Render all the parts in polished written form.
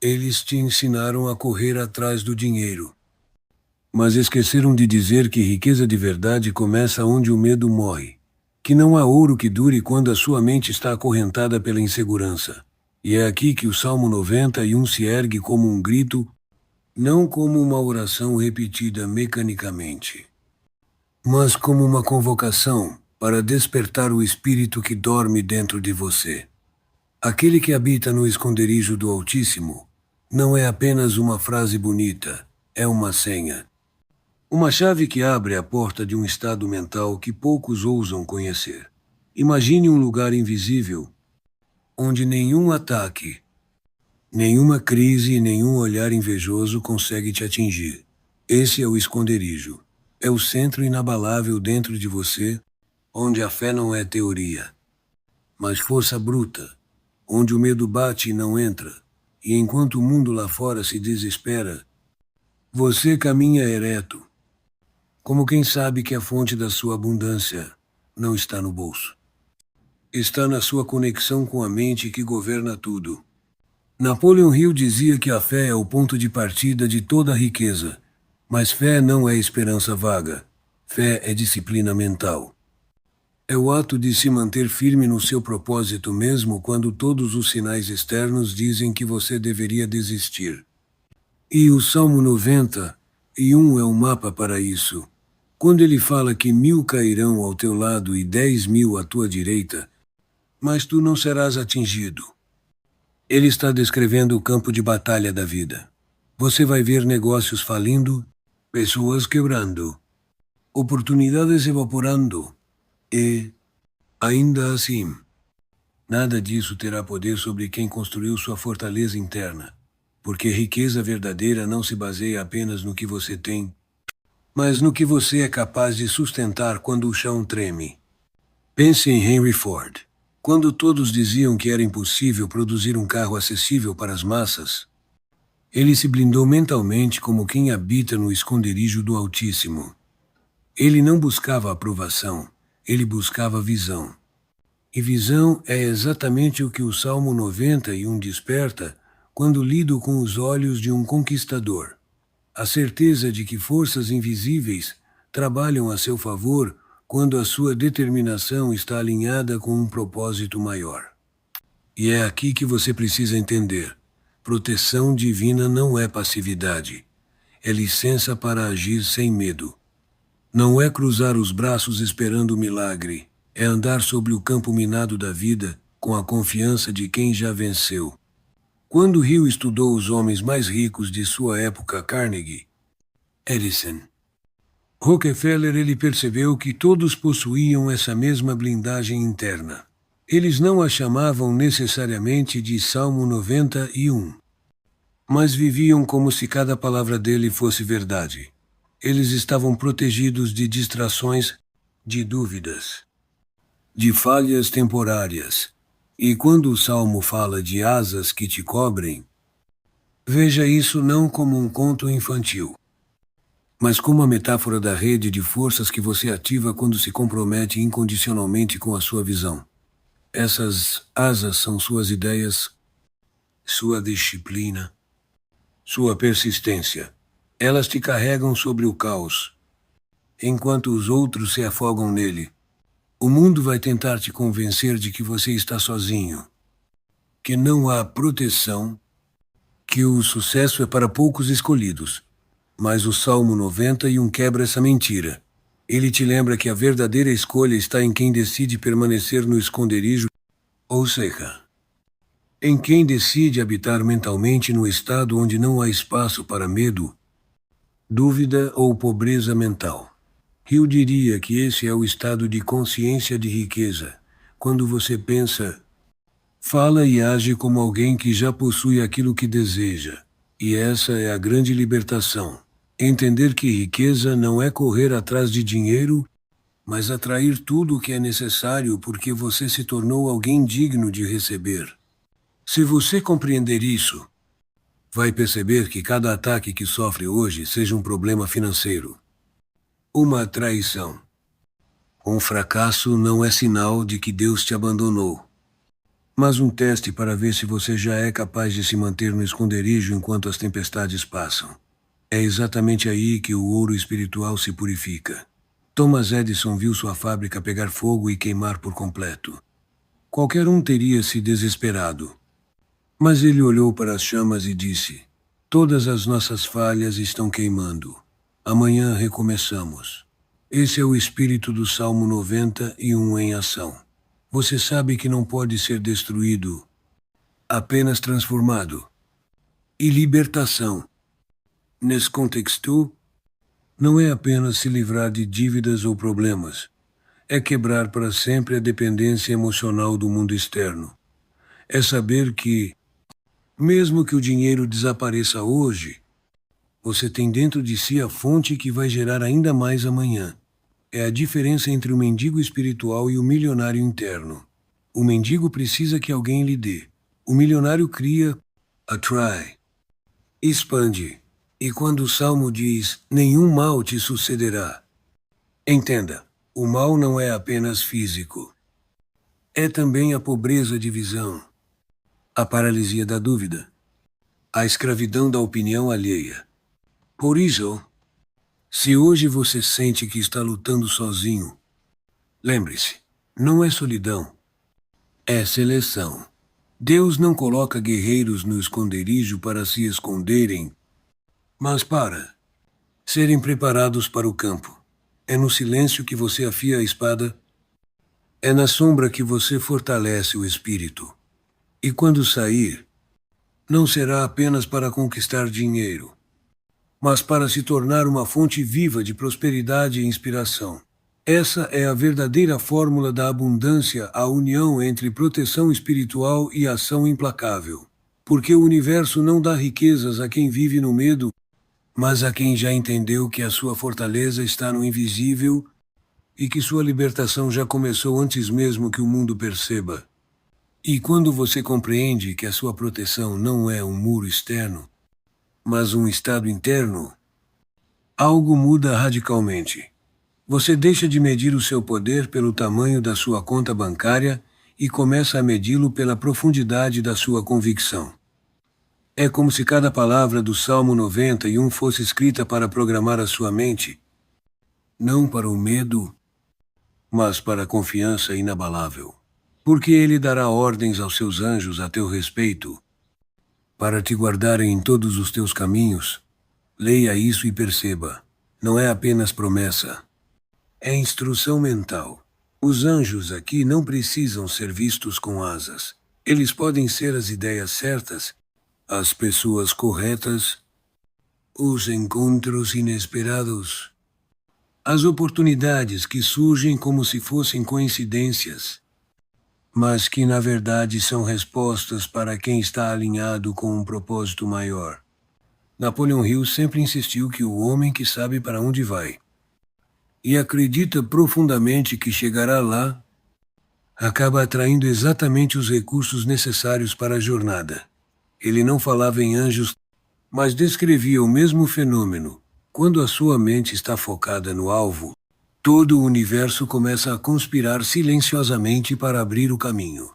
Eles te ensinaram a correr atrás do dinheiro. Mas esqueceram de dizer que riqueza de verdade começa onde o medo morre. Que não há ouro que dure quando a sua mente está acorrentada pela insegurança. E é aqui que o Salmo 91 se ergue como um grito, não como uma oração repetida mecanicamente, mas como uma convocação para despertar o espírito que dorme dentro de você. Aquele que habita no esconderijo do Altíssimo não é apenas uma frase bonita, é uma senha. Uma chave que abre a porta de um estado mental que poucos ousam conhecer. Imagine um lugar invisível, onde nenhum ataque, nenhuma crise e nenhum olhar invejoso consegue te atingir. Esse é o esconderijo. É o centro inabalável dentro de você, onde a fé não é teoria, mas força bruta, onde o medo bate e não entra, e enquanto o mundo lá fora se desespera, você caminha ereto, como quem sabe que a fonte da sua abundância não está no bolso. Está na sua conexão com a mente que governa tudo. Napoleon Hill dizia que a fé é o ponto de partida de toda a riqueza, mas fé não é esperança vaga. Fé é disciplina mental. É o ato de se manter firme no seu propósito mesmo quando todos os sinais externos dizem que você deveria desistir. E o Salmo 91 é um mapa para isso. Quando ele fala que 1000 cairão ao teu lado e 10.000 à tua direita, mas tu não serás atingido. Ele está descrevendo o campo de batalha da vida. Você vai ver negócios falindo, pessoas quebrando, oportunidades evaporando e, ainda assim, nada disso terá poder sobre quem construiu sua fortaleza interna, porque riqueza verdadeira não se baseia apenas no que você tem, mas no que você é capaz de sustentar quando o chão treme. Pense em Henry Ford. Quando todos diziam que era impossível produzir um carro acessível para as massas, ele se blindou mentalmente como quem habita no esconderijo do Altíssimo. Ele não buscava aprovação, ele buscava visão. E visão é exatamente o que o Salmo 91 desperta quando lido com os olhos de um conquistador. A certeza de que forças invisíveis trabalham a seu favor quando a sua determinação está alinhada com um propósito maior. E é aqui que você precisa entender. Proteção divina não é passividade. É licença para agir sem medo. Não é cruzar os braços esperando o milagre. É andar sobre o campo minado da vida com a confiança de quem já venceu. Quando Hill estudou os homens mais ricos de sua época, Carnegie, Edison, Rockefeller, ele percebeu que todos possuíam essa mesma blindagem interna. Eles não a chamavam necessariamente de Salmo 91, mas viviam como se cada palavra dele fosse verdade. Eles estavam protegidos de distrações, de dúvidas, de falhas temporárias. E quando o Salmo fala de asas que te cobrem, veja isso não como um conto infantil, mas como a metáfora da rede de forças que você ativa quando se compromete incondicionalmente com a sua visão. Essas asas são suas ideias, sua disciplina, sua persistência. Elas te carregam sobre o caos, enquanto os outros se afogam nele. O mundo vai tentar te convencer de que você está sozinho, que não há proteção, que o sucesso é para poucos escolhidos. Mas o Salmo 91 quebra essa mentira. Ele te lembra que a verdadeira escolha está em quem decide permanecer no esconderijo, ou seja, em quem decide habitar mentalmente no estado onde não há espaço para medo, dúvida ou pobreza mental. Hill diria que esse é o estado de consciência de riqueza, quando você pensa, fala e age como alguém que já possui aquilo que deseja. E essa é a grande libertação. Entender que riqueza não é correr atrás de dinheiro, mas atrair tudo o que é necessário porque você se tornou alguém digno de receber. Se você compreender isso, vai perceber que cada ataque que sofre hoje seja um problema financeiro, uma traição. Um fracasso não é sinal de que Deus te abandonou, mas um teste para ver se você já é capaz de se manter no esconderijo enquanto as tempestades passam. É exatamente aí que o ouro espiritual se purifica. Thomas Edison viu sua fábrica pegar fogo e queimar por completo. Qualquer um teria se desesperado. Mas ele olhou para as chamas e disse: todas as nossas falhas estão queimando. Amanhã recomeçamos. Esse é o espírito do Salmo 91 em ação. Você sabe que não pode ser destruído, apenas transformado. E libertação, nesse contexto, não é apenas se livrar de dívidas ou problemas. É quebrar para sempre a dependência emocional do mundo externo. É saber que, mesmo que o dinheiro desapareça hoje, você tem dentro de si a fonte que vai gerar ainda mais amanhã. É a diferença entre o mendigo espiritual e o milionário interno. O mendigo precisa que alguém lhe dê. O milionário cria, atrai, expande. E quando o Salmo diz, nenhum mal te sucederá. Entenda, o mal não é apenas físico. É também a pobreza de visão, a paralisia da dúvida, a escravidão da opinião alheia. Por isso, se hoje você sente que está lutando sozinho, lembre-se, não é solidão, é seleção. Deus não coloca guerreiros no esconderijo para se esconderem, mas para serem preparados para o campo. É no silêncio que você afia a espada, é na sombra que você fortalece o espírito. E quando sair, não será apenas para conquistar dinheiro, mas para se tornar uma fonte viva de prosperidade e inspiração. Essa é a verdadeira fórmula da abundância, a união entre proteção espiritual e ação implacável. Porque o universo não dá riquezas a quem vive no medo, mas a quem já entendeu que a sua fortaleza está no invisível e que sua libertação já começou antes mesmo que o mundo perceba. E quando você compreende que a sua proteção não é um muro externo, mas um estado interno, algo muda radicalmente. Você deixa de medir o seu poder pelo tamanho da sua conta bancária e começa a medi-lo pela profundidade da sua convicção. É como se cada palavra do Salmo 91 fosse escrita para programar a sua mente, não para o medo, mas para a confiança inabalável. Porque ele dará ordens aos seus anjos a teu respeito, para te guardarem em todos os teus caminhos. Leia isso e perceba, não é apenas promessa. É instrução mental. Os anjos aqui não precisam ser vistos com asas. Eles podem ser as ideias certas, as pessoas corretas, os encontros inesperados, as oportunidades que surgem como se fossem coincidências, mas que na verdade são respostas para quem está alinhado com um propósito maior. Napoleon Hill sempre insistiu que o homem que sabe para onde vai e acredita profundamente que chegará lá, acaba atraindo exatamente os recursos necessários para a jornada. Ele não falava em anjos, mas descrevia o mesmo fenômeno. Quando a sua mente está focada no alvo, todo o universo começa a conspirar silenciosamente para abrir o caminho.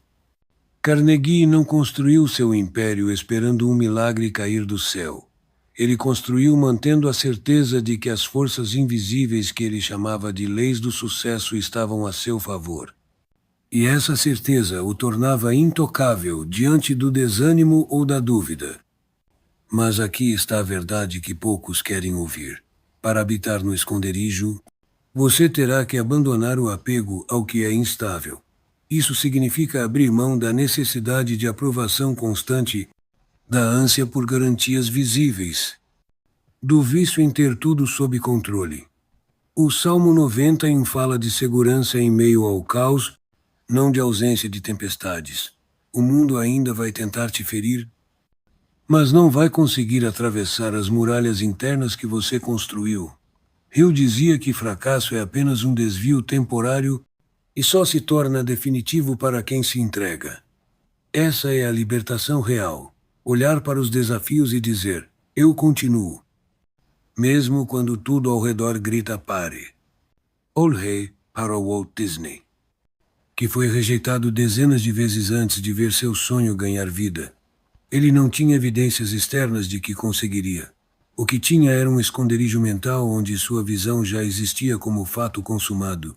Carnegie não construiu seu império esperando um milagre cair do céu. Ele construiu mantendo a certeza de que as forças invisíveis que ele chamava de leis do sucesso estavam a seu favor. E essa certeza o tornava intocável diante do desânimo ou da dúvida. Mas aqui está a verdade que poucos querem ouvir. Para habitar no esconderijo, você terá que abandonar o apego ao que é instável. Isso significa abrir mão da necessidade de aprovação constante, da ânsia por garantias visíveis, do vício em ter tudo sob controle. O Salmo 91 fala de segurança em meio ao caos, não de ausência de tempestades. O mundo ainda vai tentar te ferir, mas não vai conseguir atravessar as muralhas internas que você construiu. Hill dizia que fracasso é apenas um desvio temporário e só se torna definitivo para quem se entrega. Essa é a libertação real. Olhar para os desafios e dizer, eu continuo. Mesmo quando tudo ao redor grita pare. Olhei para Walt Disney. que foi rejeitado dezenas de vezes antes de ver seu sonho ganhar vida. Ele não tinha evidências externas de que conseguiria. O que tinha era um esconderijo mental onde sua visão já existia como fato consumado.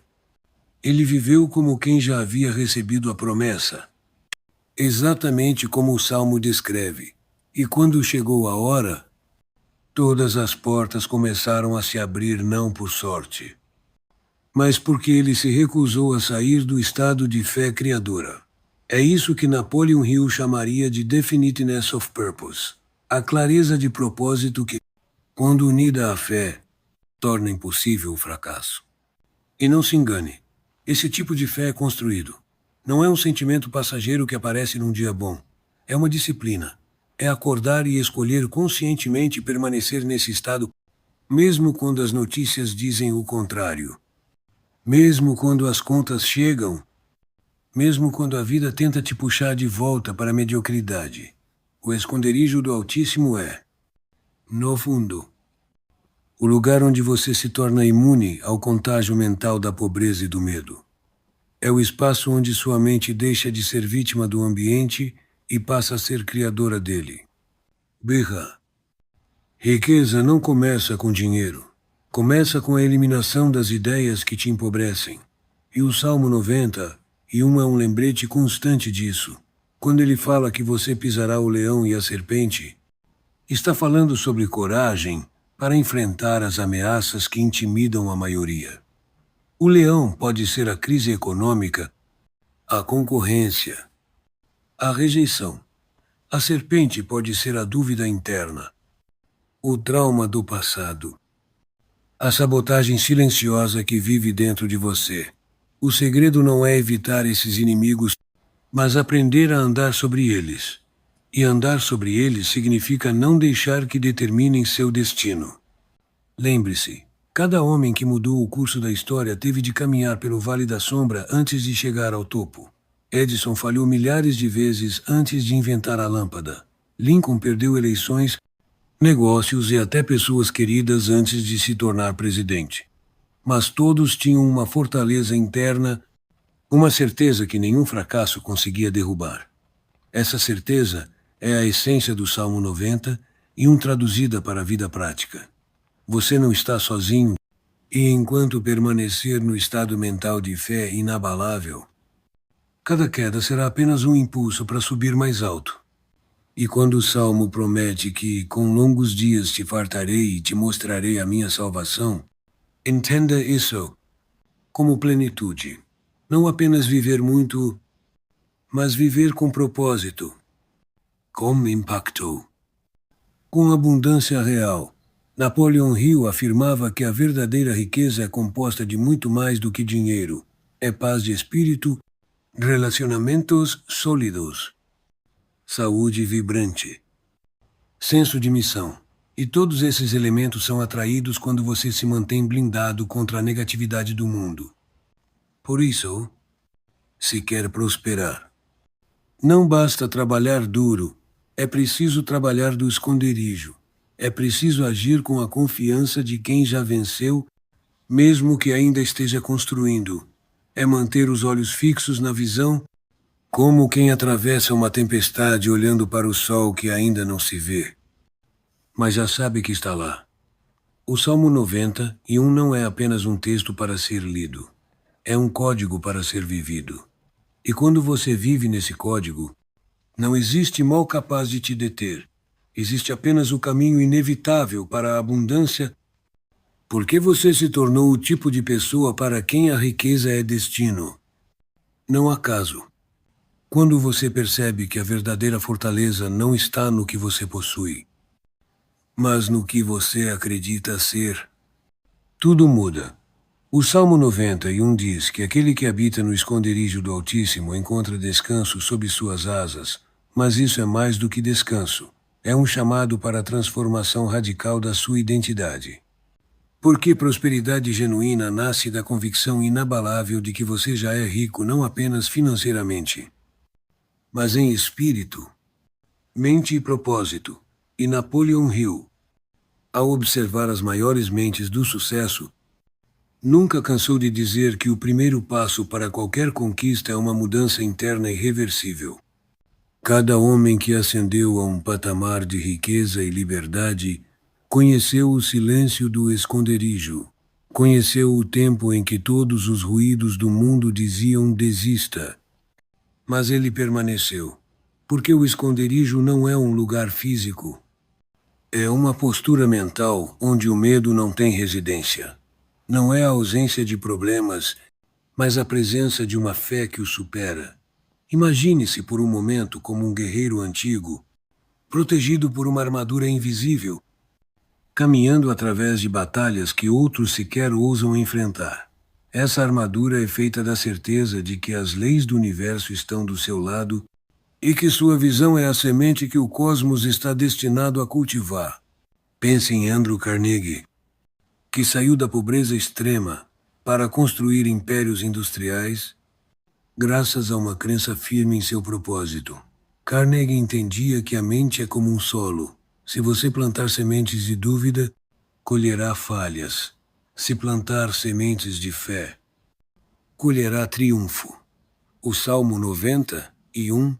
Ele viveu como quem já havia recebido a promessa, exatamente como o Salmo descreve. E quando chegou a hora, todas as portas começaram a se abrir não por sorte, mas porque ele se recusou a sair do estado de fé criadora. É isso que Napoleon Hill chamaria de definiteness of purpose, a clareza de propósito que, quando unida à fé, torna impossível o fracasso. E não se engane, esse tipo de fé é construído. Não é um sentimento passageiro que aparece num dia bom. É uma disciplina. É acordar e escolher conscientemente permanecer nesse estado, mesmo quando as notícias dizem o contrário. Mesmo quando as contas chegam, mesmo quando a vida tenta te puxar de volta para a mediocridade. O esconderijo do Altíssimo é, no fundo, o lugar onde você se torna imune ao contágio mental da pobreza e do medo. É o espaço onde sua mente deixa de ser vítima do ambiente e passa a ser criadora dele. Birra. Riqueza não começa com dinheiro. Começa com a eliminação das ideias que te empobrecem. E o Salmo 91 é um lembrete constante disso. Quando ele fala que você pisará o leão e a serpente, está falando sobre coragem para enfrentar as ameaças que intimidam a maioria. O leão pode ser a crise econômica, a concorrência, a rejeição. A serpente pode ser a dúvida interna, o trauma do passado, a sabotagem silenciosa que vive dentro de você. O segredo não é evitar esses inimigos, mas aprender a andar sobre eles. E andar sobre eles significa não deixar que determinem seu destino. Lembre-se, cada homem que mudou o curso da história teve de caminhar pelo Vale da Sombra antes de chegar ao topo. Edison falhou milhares de vezes antes de inventar a lâmpada. Lincoln perdeu eleições, negócios e até pessoas queridas antes de se tornar presidente. Mas todos tinham uma fortaleza interna, uma certeza que nenhum fracasso conseguia derrubar. Essa certeza é a essência do Salmo 91 traduzida para a vida prática. Você não está sozinho, e enquanto permanecer no estado mental de fé inabalável, cada queda será apenas um impulso para subir mais alto. E quando o Salmo promete que com longos dias te fartarei e te mostrarei a minha salvação, entenda isso como plenitude. Não apenas viver muito, mas viver com propósito, com impacto, com abundância real. Napoleon Hill afirmava que a verdadeira riqueza é composta de muito mais do que dinheiro. É paz de espírito, relacionamentos sólidos, saúde vibrante, senso de missão. E todos esses elementos são atraídos quando você se mantém blindado contra a negatividade do mundo. Por isso, se quer prosperar, não basta trabalhar duro, é preciso trabalhar do esconderijo. É preciso agir com a confiança de quem já venceu, mesmo que ainda esteja construindo. É manter os olhos fixos na visão, como quem atravessa uma tempestade olhando para o sol que ainda não se vê, mas já sabe que está lá. O Salmo 91 não é apenas um texto para ser lido. É um código para ser vivido. E quando você vive nesse código, não existe mal capaz de te deter. Existe apenas o caminho inevitável para a abundância, porque você se tornou o tipo de pessoa para quem a riqueza é destino. Não acaso. Quando você percebe que a verdadeira fortaleza não está no que você possui, mas no que você acredita ser, tudo muda. O Salmo 91 diz que aquele que habita no esconderijo do Altíssimo encontra descanso sob suas asas, mas isso é mais do que descanso. É um chamado para a transformação radical da sua identidade. Porque prosperidade genuína nasce da convicção inabalável de que você já é rico não apenas financeiramente, mas em espírito, mente e propósito. E Napoleon Hill, ao observar as maiores mentes do sucesso, Nunca cansou de dizer que o primeiro passo para qualquer conquista é uma mudança interna irreversível. Cada homem que ascendeu a um patamar de riqueza e liberdade conheceu o silêncio do esconderijo. Conheceu o tempo em que todos os ruídos do mundo diziam desista. Mas ele permaneceu, porque o esconderijo não é um lugar físico. É uma postura mental onde o medo não tem residência. Não é a ausência de problemas, mas a presença de uma fé que o supera. Imagine-se por um momento como um guerreiro antigo, protegido por uma armadura invisível, caminhando através de batalhas que outros sequer ousam enfrentar. Essa armadura é feita da certeza de que as leis do universo estão do seu lado e que sua visão é a semente que o cosmos está destinado a cultivar. Pense em Andrew Carnegie, que saiu da pobreza extrema para construir impérios industriais graças a uma crença firme em seu propósito. Carnegie entendia que a mente é como um solo. Se você plantar sementes de dúvida, colherá falhas. Se plantar sementes de fé, colherá triunfo. O Salmo 91,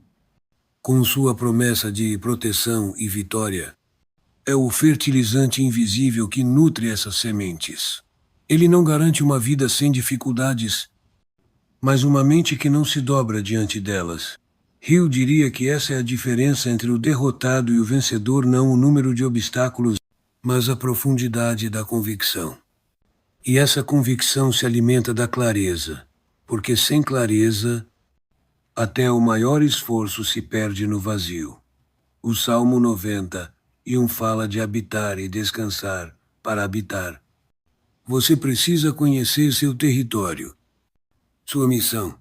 com sua promessa de proteção e vitória, é o fertilizante invisível que nutre essas sementes. Ele não garante uma vida sem dificuldades, mas uma mente que não se dobra diante delas. Hill diria que essa é a diferença entre o derrotado e o vencedor, não o número de obstáculos, mas a profundidade da convicção. E essa convicção se alimenta da clareza, porque sem clareza, até o maior esforço se perde no vazio. O Salmo 91 fala de habitar e descansar para habitar. Você precisa conhecer seu território, sua missão,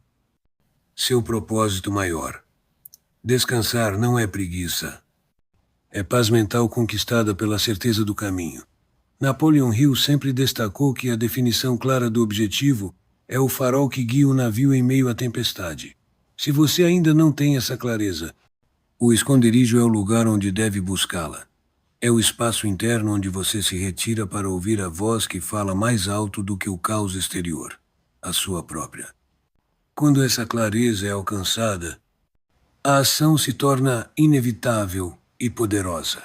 seu propósito maior. Descansar não é preguiça. É paz mental conquistada pela certeza do caminho. Napoleon Hill sempre destacou que a definição clara do objetivo é o farol que guia o navio em meio à tempestade. Se você ainda não tem essa clareza, o esconderijo é o lugar onde deve buscá-la. É o espaço interno onde você se retira para ouvir a voz que fala mais alto do que o caos exterior, a sua própria. Quando essa clareza é alcançada, a ação se torna inevitável e poderosa.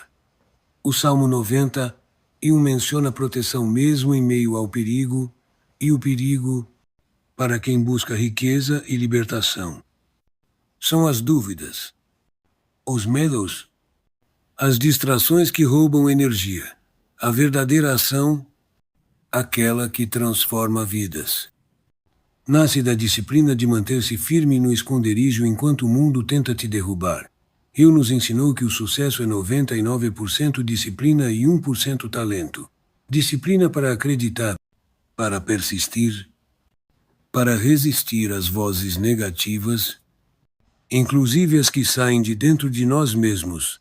O Salmo 91 menciona proteção mesmo em meio ao perigo, e o perigo para quem busca riqueza e libertação. São as dúvidas, os medos, as distrações que roubam energia. A verdadeira ação, aquela que transforma vidas. Nasce da disciplina de manter-se firme no esconderijo enquanto o mundo tenta te derrubar. Hill nos ensinou que o sucesso é 99% disciplina e 1% talento. Disciplina para acreditar, para persistir, para resistir às vozes negativas, inclusive as que saem de dentro de nós mesmos.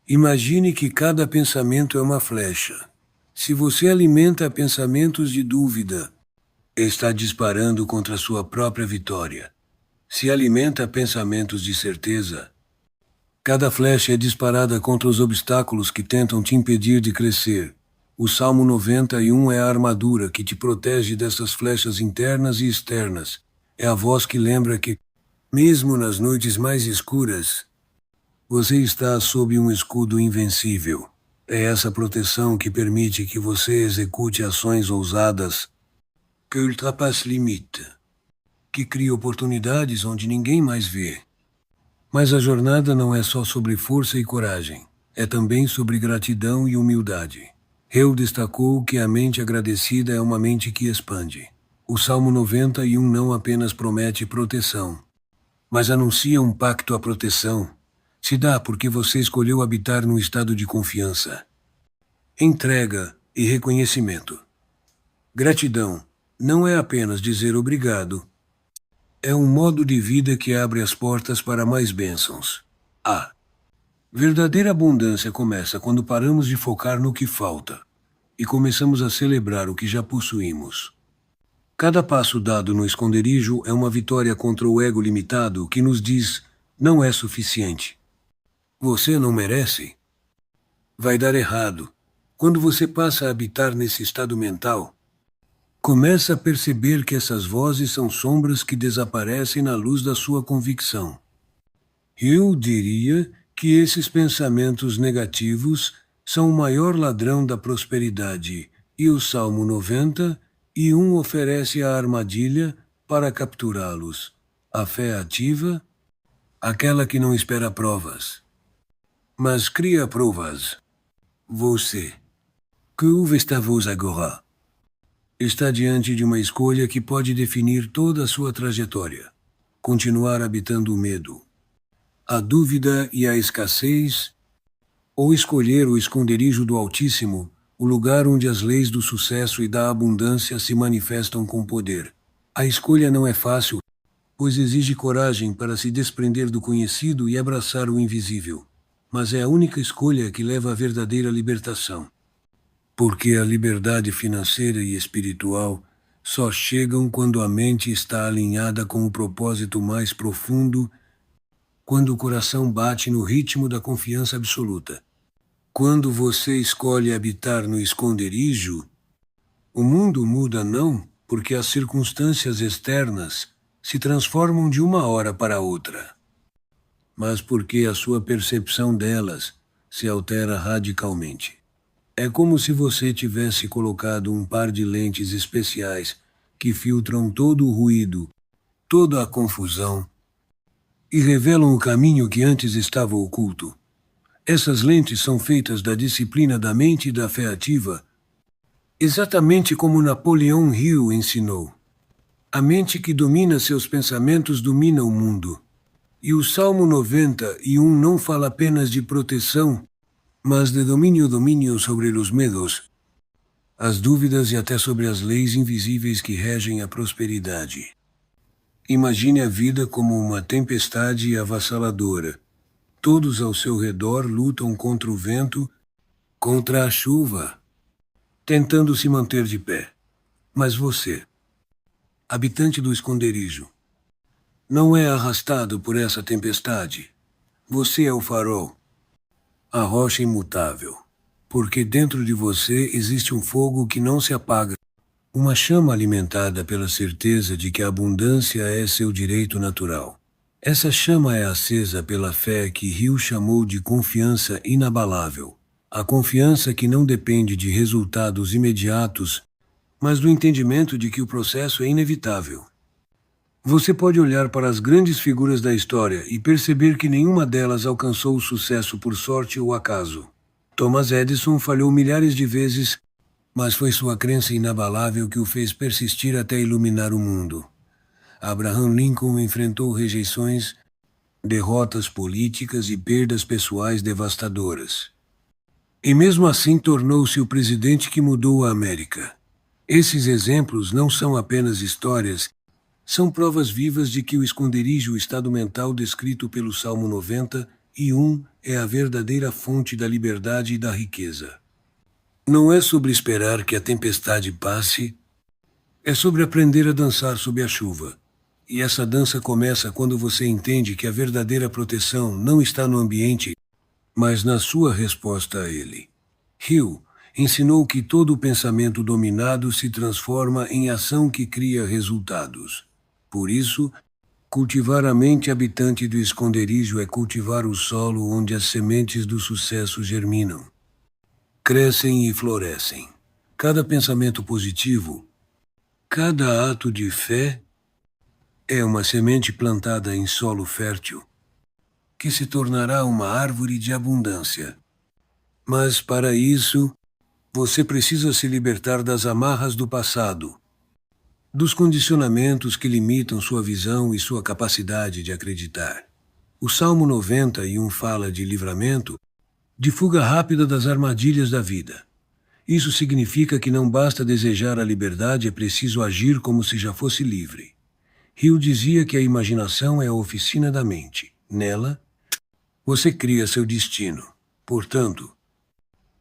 Imagine que cada pensamento é uma flecha. Se você alimenta pensamentos de dúvida, está disparando contra sua própria vitória. Se alimenta pensamentos de certeza, cada flecha é disparada contra os obstáculos que tentam te impedir de crescer. O Salmo 91 é a armadura que te protege dessas flechas internas e externas. É a voz que lembra que, mesmo nas noites mais escuras, você está sob um escudo invencível. É essa proteção que permite que você execute ações ousadas que ultrapassent limites, que cria oportunidades onde ninguém mais vê. Mas a jornada não é só sobre força e coragem, é também sobre gratidão e humildade. Hill destacou que a mente agradecida é uma mente que expande. O Salmo 91 não apenas promete proteção, mas anuncia um pacto à proteção. Se dá porque você escolheu habitar num estado de confiança, entrega e reconhecimento. Gratidão não é apenas dizer obrigado, é um modo de vida que abre as portas para mais bênçãos. A verdadeira abundância começa quando paramos de focar no que falta e começamos a celebrar o que já possuímos. Cada passo dado no esconderijo é uma vitória contra o ego limitado que nos diz: não é suficiente. Você não merece. Vai dar errado. Quando você passa a habitar nesse estado mental, Começa a perceber que essas vozes são sombras que desaparecem na luz da sua convicção. Eu diria que esses pensamentos negativos são o maior ladrão da prosperidade, e o Salmo 91 oferece a armadilha para capturá-los. A fé ativa, aquela que não espera provas, mas cria provas. Você, que ouve esta voz agora, está diante de uma escolha que pode definir toda a sua trajetória. Continuar habitando o medo, a dúvida e a escassez, ou escolher o esconderijo do Altíssimo, o lugar onde as leis do sucesso e da abundância se manifestam com poder. A escolha não é fácil, pois exige coragem para se desprender do conhecido e abraçar o invisível. Mas é a única escolha que leva à verdadeira libertação. Porque a liberdade financeira e espiritual só chegam quando a mente está alinhada com o propósito mais profundo, quando o coração bate no ritmo da confiança absoluta. Quando você escolhe habitar no esconderijo, o mundo muda não porque as circunstâncias externas se transformam de uma hora para outra, mas porque a sua percepção delas se altera radicalmente. É como se você tivesse colocado um par de lentes especiais que filtram todo o ruído, toda a confusão e revelam o caminho que antes estava oculto. Essas lentes são feitas da disciplina da mente e da fé ativa, exatamente como Napoleão Hill ensinou. A mente que domina seus pensamentos domina o mundo. E o Salmo 91 não fala apenas de proteção, mas de domínio sobre os medos, as dúvidas e até sobre as leis invisíveis que regem a prosperidade. Imagine a vida como uma tempestade avassaladora. Todos ao seu redor lutam contra o vento, contra a chuva, tentando se manter de pé. Mas você, habitante do esconderijo, não é arrastado por essa tempestade. Você é o farol, a rocha imutável, porque dentro de você existe um fogo que não se apaga, uma chama alimentada pela certeza de que a abundância é seu direito natural. Essa chama é acesa pela fé que Hill chamou de confiança inabalável, a confiança que não depende de resultados imediatos, mas do entendimento de que o processo é inevitável. Você pode olhar para as grandes figuras da história e perceber que nenhuma delas alcançou o sucesso por sorte ou acaso. Thomas Edison falhou milhares de vezes, mas foi sua crença inabalável que o fez persistir até iluminar o mundo. Abraham Lincoln enfrentou rejeições, derrotas políticas e perdas pessoais devastadoras. E mesmo assim tornou-se o presidente que mudou a América. Esses exemplos não são apenas histórias, são provas vivas de que o esconderijo, o estado mental descrito pelo Salmo 91, é a verdadeira fonte da liberdade e da riqueza. Não é sobre esperar que a tempestade passe, é sobre aprender a dançar sob a chuva. E essa dança começa quando você entende que a verdadeira proteção não está no ambiente, mas na sua resposta a ele. Hill ensinou que todo pensamento dominado se transforma em ação que cria resultados. Por isso, cultivar a mente habitante do esconderijo é cultivar o solo onde as sementes do sucesso germinam, crescem e florescem. Cada pensamento positivo, cada ato de fé, é uma semente plantada em solo fértil, que se tornará uma árvore de abundância. Mas para isso, você precisa se libertar das amarras do passado, dos condicionamentos que limitam sua visão e sua capacidade de acreditar. O Salmo 91 fala de livramento, de fuga rápida das armadilhas da vida. Isso significa que não basta desejar a liberdade, é preciso agir como se já fosse livre. Hill dizia que a imaginação é a oficina da mente. Nela, você cria seu destino. Portanto,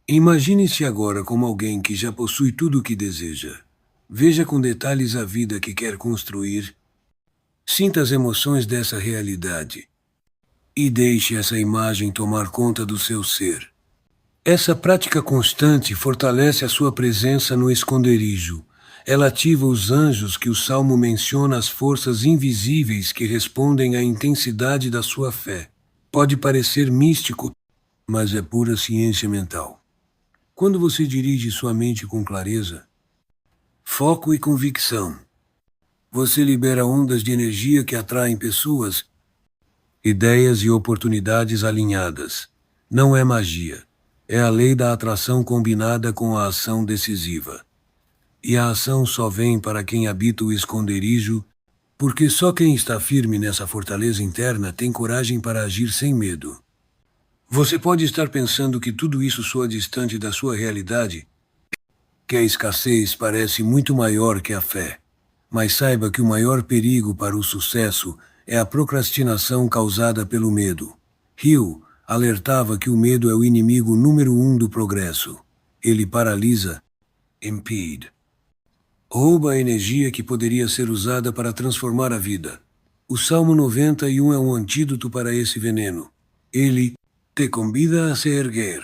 imagine-se agora como alguém que já possui tudo o que deseja. Veja com detalhes a vida que quer construir. Sinta as emoções dessa realidade. E deixe essa imagem tomar conta do seu ser. Essa prática constante fortalece a sua presença no esconderijo. Ela ativa os anjos que o Salmo menciona, as forças invisíveis que respondem à intensidade da sua fé. Pode parecer místico, mas é pura ciência mental. Quando você dirige sua mente com clareza, foco e convicção, você libera ondas de energia que atraem pessoas, ideias e oportunidades alinhadas. Não é magia. É a lei da atração combinada com a ação decisiva. E a ação só vem para quem habita o esconderijo, porque só quem está firme nessa fortaleza interna tem coragem para agir sem medo. Você pode estar pensando que tudo isso soa distante da sua realidade, que a escassez parece muito maior que a fé. Mas saiba que o maior perigo para o sucesso é a procrastinação causada pelo medo. Hill alertava que o medo é o inimigo número 1 do progresso. Ele paralisa, impede. Rouba a energia que poderia ser usada para transformar a vida. O Salmo 91 é um antídoto para esse veneno. Ele te convida a se erguer,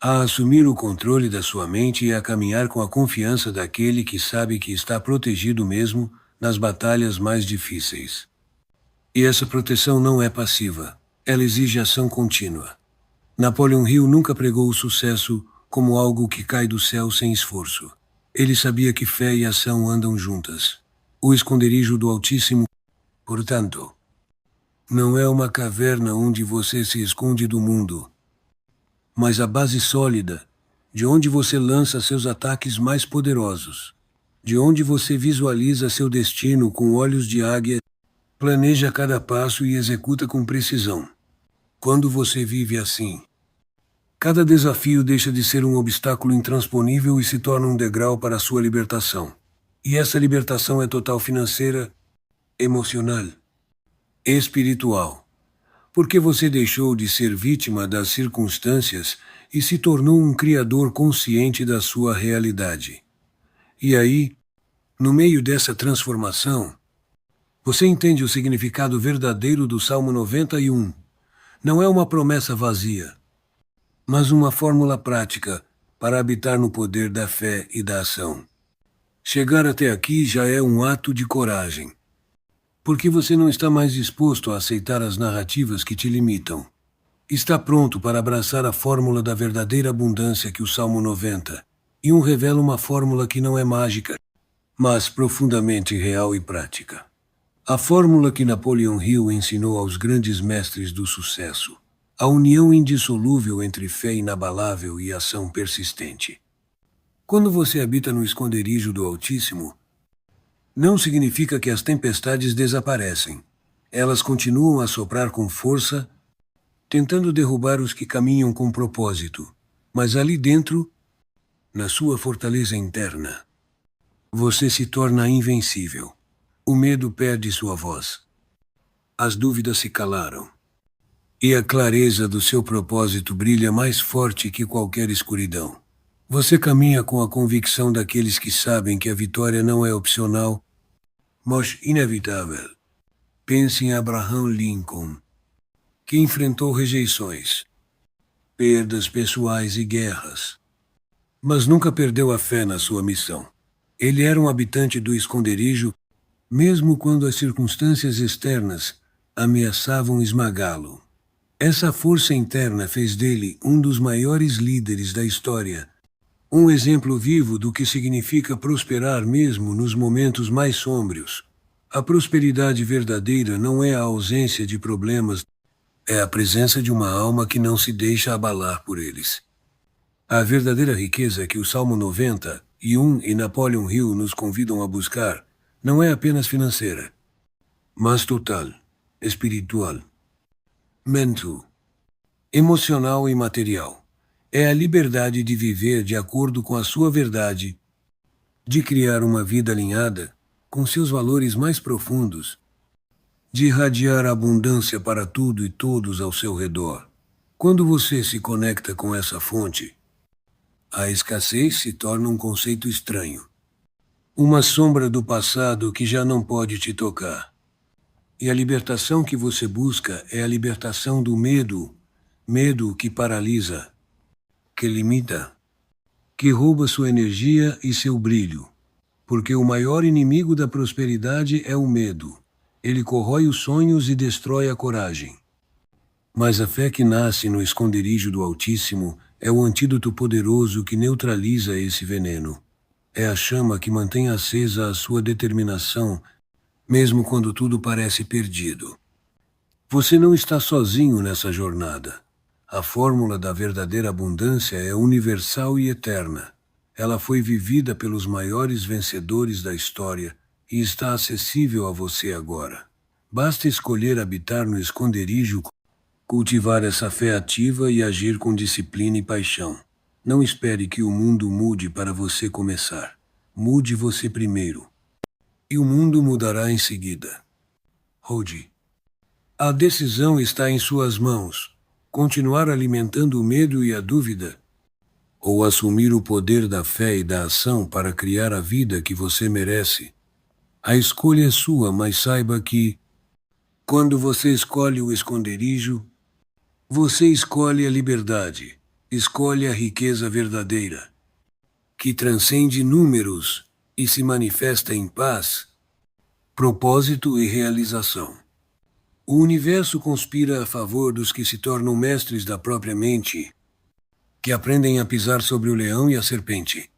a assumir o controle da sua mente e a caminhar com a confiança daquele que sabe que está protegido mesmo nas batalhas mais difíceis. E essa proteção não é passiva, ela exige ação contínua. Napoleon Hill nunca pregou o sucesso como algo que cai do céu sem esforço. Ele sabia que fé e ação andam juntas. O esconderijo do Altíssimo, portanto, não é uma caverna onde você se esconde do mundo, mas a base sólida, de onde você lança seus ataques mais poderosos, de onde você visualiza seu destino com olhos de águia, planeja cada passo e executa com precisão. Quando você vive assim, cada desafio deixa de ser um obstáculo intransponível e se torna um degrau para a sua libertação. E essa libertação é total, financeira, emocional, espiritual. Porque você deixou de ser vítima das circunstâncias e se tornou um criador consciente da sua realidade. E aí, no meio dessa transformação, você entende o significado verdadeiro do Salmo 91. Não é uma promessa vazia, mas uma fórmula prática para habitar no poder da fé e da ação. Chegar até aqui já é um ato de coragem, porque você não está mais disposto a aceitar as narrativas que te limitam. Está pronto para abraçar a fórmula da verdadeira abundância que o Salmo 91 revela, uma fórmula que não é mágica, mas profundamente real e prática. A fórmula que Napoleon Hill ensinou aos grandes mestres do sucesso. A união indissolúvel entre fé inabalável e ação persistente. Quando você habita no esconderijo do Altíssimo, não significa que as tempestades desaparecem. Elas continuam a soprar com força, tentando derrubar os que caminham com propósito. Mas ali dentro, na sua fortaleza interna, você se torna invencível. O medo perde sua voz. As dúvidas se calaram. E a clareza do seu propósito brilha mais forte que qualquer escuridão. Você caminha com a convicção daqueles que sabem que a vitória não é opcional, mas inevitável. Pense em Abraham Lincoln, que enfrentou rejeições, perdas pessoais e guerras, mas nunca perdeu a fé na sua missão. Ele era um habitante do esconderijo, mesmo quando as circunstâncias externas ameaçavam esmagá-lo. Essa força interna fez dele um dos maiores líderes da história, um exemplo vivo do que significa prosperar mesmo nos momentos mais sômbrios. A prosperidade verdadeira não é a ausência de problemas, é a presença de uma alma que não se deixa abalar por eles. A verdadeira riqueza que o Salmo 91 e Napoleon Hill nos convidam a buscar não é apenas financeira, mas total, espiritual, mental, emocional e material. É a liberdade de viver de acordo com a sua verdade, de criar uma vida alinhada com seus valores mais profundos, de irradiar abundância para tudo e todos ao seu redor. Quando você se conecta com essa fonte, a escassez se torna um conceito estranho, uma sombra do passado que já não pode te tocar. E a libertação que você busca é a libertação do medo, medo que paralisa, que limita, que rouba sua energia e seu brilho. Porque o maior inimigo da prosperidade é o medo. Ele corrói os sonhos e destrói a coragem. Mas a fé que nasce no esconderijo do Altíssimo é o antídoto poderoso que neutraliza esse veneno. É a chama que mantém acesa a sua determinação, mesmo quando tudo parece perdido. Você não está sozinho nessa jornada. A fórmula da verdadeira abundância é universal e eterna. Ela foi vivida pelos maiores vencedores da história e está acessível a você agora. Basta escolher habitar no esconderijo, cultivar essa fé ativa e agir com disciplina e paixão. Não espere que o mundo mude para você começar. Mude você primeiro. E o mundo mudará em seguida. Rodi. A decisão está em suas mãos. Continuar alimentando o medo e a dúvida, ou assumir o poder da fé e da ação para criar a vida que você merece. A escolha é sua, mas saiba que, quando você escolhe o esconderijo, você escolhe a liberdade, escolhe a riqueza verdadeira, que transcende números e se manifesta em paz, propósito e realização. O universo conspira a favor dos que se tornam mestres da própria mente, que aprendem a pisar sobre o leão e a serpente,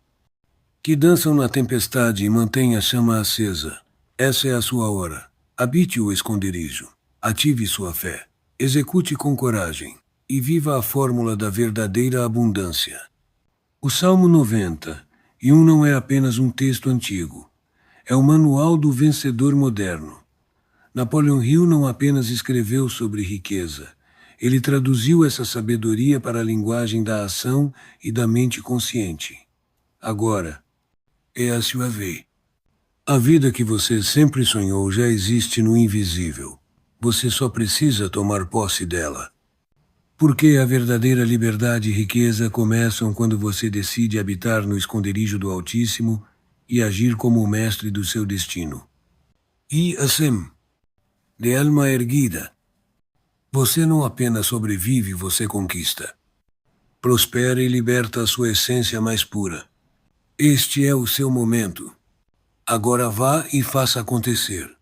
que dançam na tempestade e mantêm a chama acesa. Essa é a sua hora. Habite o esconderijo. Ative sua fé. Execute com coragem. E viva a fórmula da verdadeira abundância. O Salmo 91 não é apenas um texto antigo. É o manual do vencedor moderno. Napoleon Hill não apenas escreveu sobre riqueza. Ele traduziu essa sabedoria para a linguagem da ação e da mente consciente. Agora, é a sua vez. A vida que você sempre sonhou já existe no invisível. Você só precisa tomar posse dela. Porque a verdadeira liberdade e riqueza começam quando você decide habitar no esconderijo do Altíssimo e agir como o mestre do seu destino. E assim, de alma erguida, você não apenas sobrevive, você conquista. Prospera e liberta a sua essência mais pura. Este é o seu momento. Agora vá e faça acontecer.